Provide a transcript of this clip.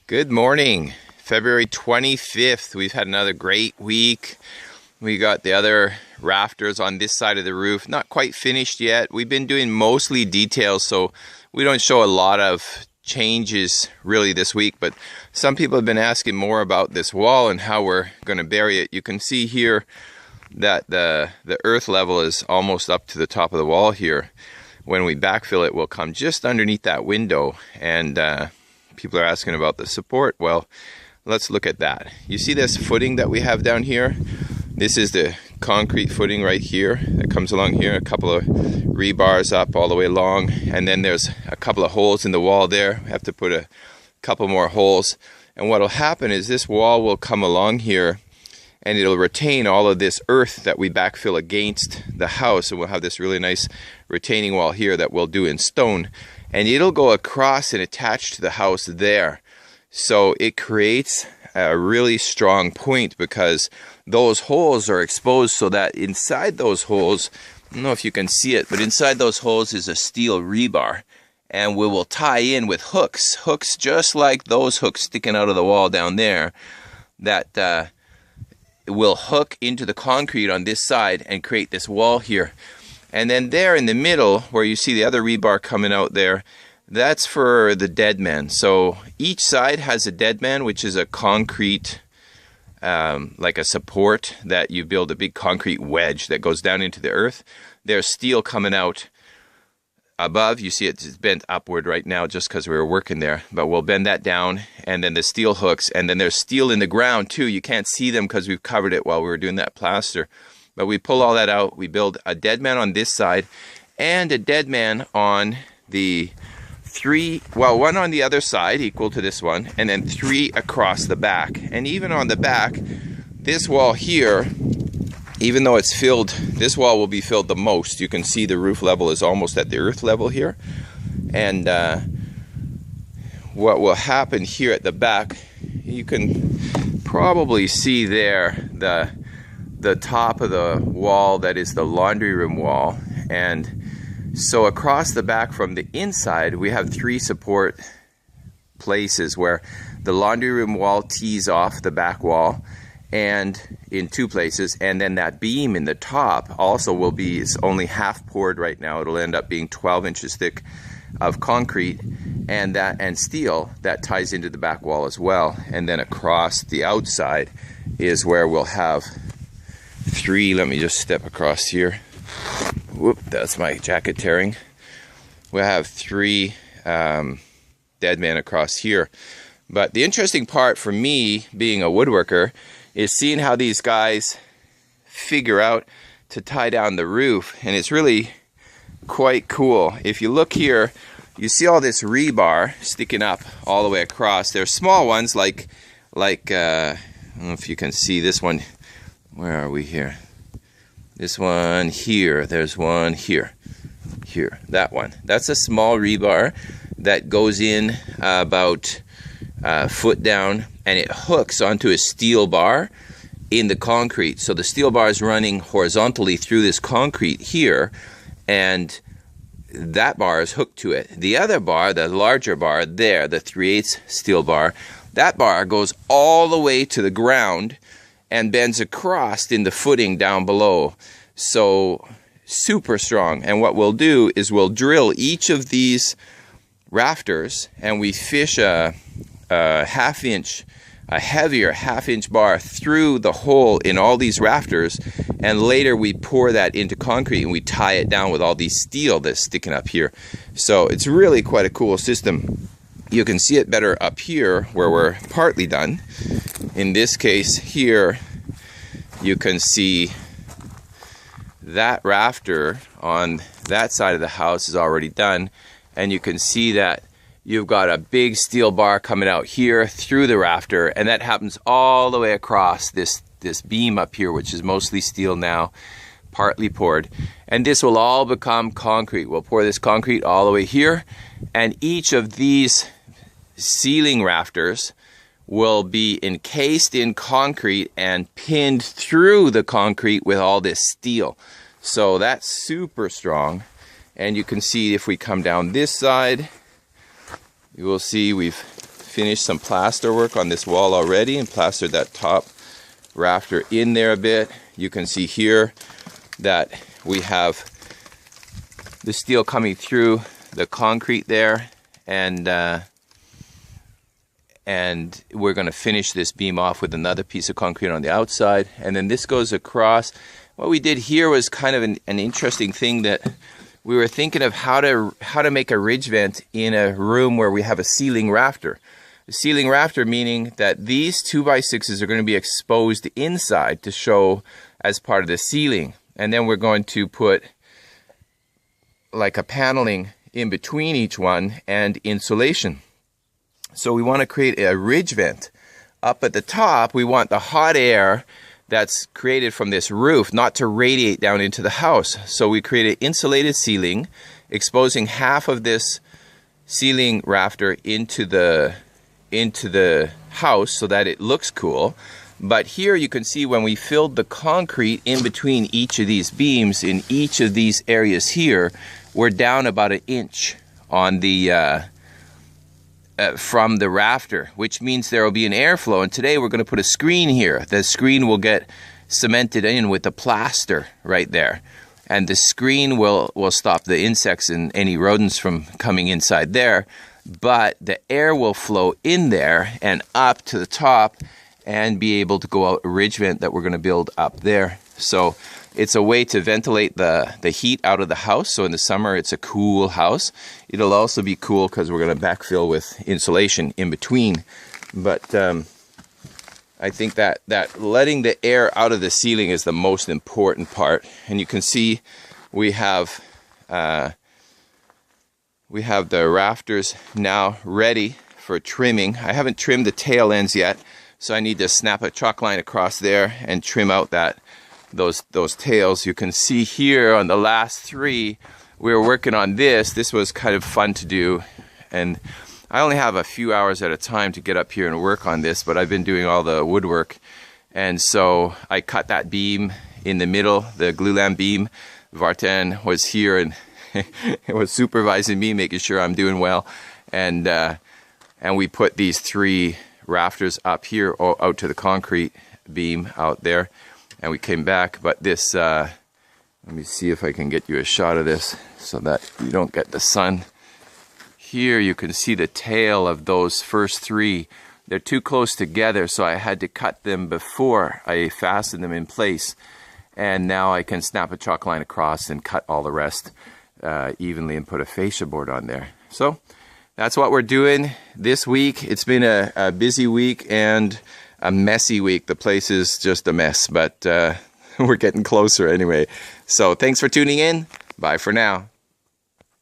Good morning, February 25th. We've had another great week. We got the other rafters on this side of the roof, not quite finished yet. We've been doing mostly details, so we don't show a lot of changes really this week, but some people have been asking more about this wall and how we're going to bury it. You can see here that the earth level is almost up to the top of the wall here. When we backfill it, we'll come just underneath that window, and people are asking about the support. Well, let's look at that. You see this footing that we have down here? This is the concrete footing right here that comes along here, a couple of rebars up all the way along, and then there's a couple of holes in the wall there. We have to put a couple more holes, and what will happen is this wall will come along here and it'll retain all of this earth that we backfill against the house, and we'll have this really nice retaining wall here that we'll do in stone, and it'll go across and attach to the house there. So it creates a really strong point because those holes are exposed, so that inside those holes, I don't know if you can see it, but inside those holes is a steel rebar, and we will tie in with hooks just like those hooks sticking out of the wall down there, that will hook into the concrete on this side and create this wall here. And then there in the middle, where you see the other rebar coming out there, that's for the dead man. So each side has a dead man, which is a concrete, like a support that you build, a big concrete wedge that goes down into the earth. There's steel coming out above. You see it's bent upward right now just because we were working there, but we'll bend that down, and then the steel hooks, and then there's steel in the ground too. You can't see them because we've covered it while we were doing that plaster, but we pull all that out. We build a dead man on this side and a dead man on the one on the other side equal to this one, and then 3 across the back. And even on the back, this wall here, even though it's filled, this wall will be filled the most. You can see the roof level is almost at the earth level here. And what will happen here at the back, you can probably see there the top of the wall that is the laundry room wall. And so across the back from the inside, we have 3 support places where the laundry room wall tees off the back wall, and in 2 places, and then that beam in the top also will be, it's only half poured right now. It'll end up being 12 inches thick of concrete and steel that ties into the back wall as well. And then across the outside is where we'll have 3, let me just step across here. Whoop, that's my jacket tearing. We'll have 3 dead men across here. But the interesting part for me, being a woodworker, is seeing how these guys figure out to tie down the roof, and it's really quite cool. If you look here, you see all this rebar sticking up all the way across. They're small ones, like I don't know if you can see this one. Where are we here? This one here. There's one here. Here, that one. That's a small rebar that goes in about a foot down, and it hooks onto a steel bar in the concrete. So the steel bar is running horizontally through this concrete here, and that bar is hooked to it. The other bar, the larger bar there, the 3/8 steel bar, that bar goes all the way to the ground and bends across in the footing down below. So super strong. And what we'll do is we'll drill each of these rafters, and we fish a heavier half-inch bar through the hole in all these rafters, and later we pour that into concrete and we tie it down with all these steel that's sticking up here. So it's really quite a cool system. You can see it better up here where we're partly done. In this case here, you can see that rafter on that side of the house is already done, and you can see that you've got a big steel bar coming out here through the rafter, and that happens all the way across this beam up here, which is mostly steel now, partly poured. And this will all become concrete. We'll pour this concrete all the way here, and each of these ceiling rafters will be encased in concrete and pinned through the concrete with all this steel. So that's super strong. And you can see if we come down this side, you will see we've finished some plaster work on this wall already and plastered that top rafter in there a bit. You can see here that we have the steel coming through the concrete there, and we're going to finish this beam off with another piece of concrete on the outside, and then this goes across. What we did here was kind of an interesting thing, that we were thinking of how to make a ridge vent in a room where we have a ceiling rafter. The ceiling rafter meaning that these 2x6s are going to be exposed inside to show as part of the ceiling, and then we're going to put like a paneling in between each one and insulation. So we want to create a ridge vent. Up at the top, we want the hot air that's created from this roof not to radiate down into the house. So we create an insulated ceiling, exposing half of this ceiling rafter into the house so that it looks cool. But here you can see when we filled the concrete in between each of these beams in each of these areas here, we're down about 1 inch on the from the rafter, which means there will be an airflow. And today we're going to put a screen here. The screen will get cemented in with the plaster right there, and the screen will stop the insects and any rodents from coming inside there, but the air will flow in there and up to the top and be able to go out a ridge vent that we're going to build up there. So it's a way to ventilate the heat out of the house. So in the summer, it's a cool house. It'll also be cool because we're going to backfill with insulation in between. But I think that letting the air out of the ceiling is the most important part. And you can see we have the rafters now ready for trimming. I haven't trimmed the tail ends yet, so I need to snap a chalk line across there and trim out those tails. You can see here on the last 3, we were working on this. This was kind of fun to do, and I only have a few hours at a time to get up here and work on this, but I've been doing all the woodwork. And so I cut that beam in the middle, the glulam beam. Vartan was here and was supervising me, making sure I'm doing well. And we put these 3 rafters up here out to the concrete beam out there. And we came back, but this, let me see if I can get you a shot of this so that you don't get the sun. Here you can see the tail of those first 3. They're too close together, so I had to cut them before I fastened them in place. And now I can snap a chalk line across and cut all the rest evenly and put a fascia board on there. So that's what we're doing this week. It's been a busy week and a messy week. The place is just a mess, but we're getting closer anyway. So thanks for tuning in. Bye for now.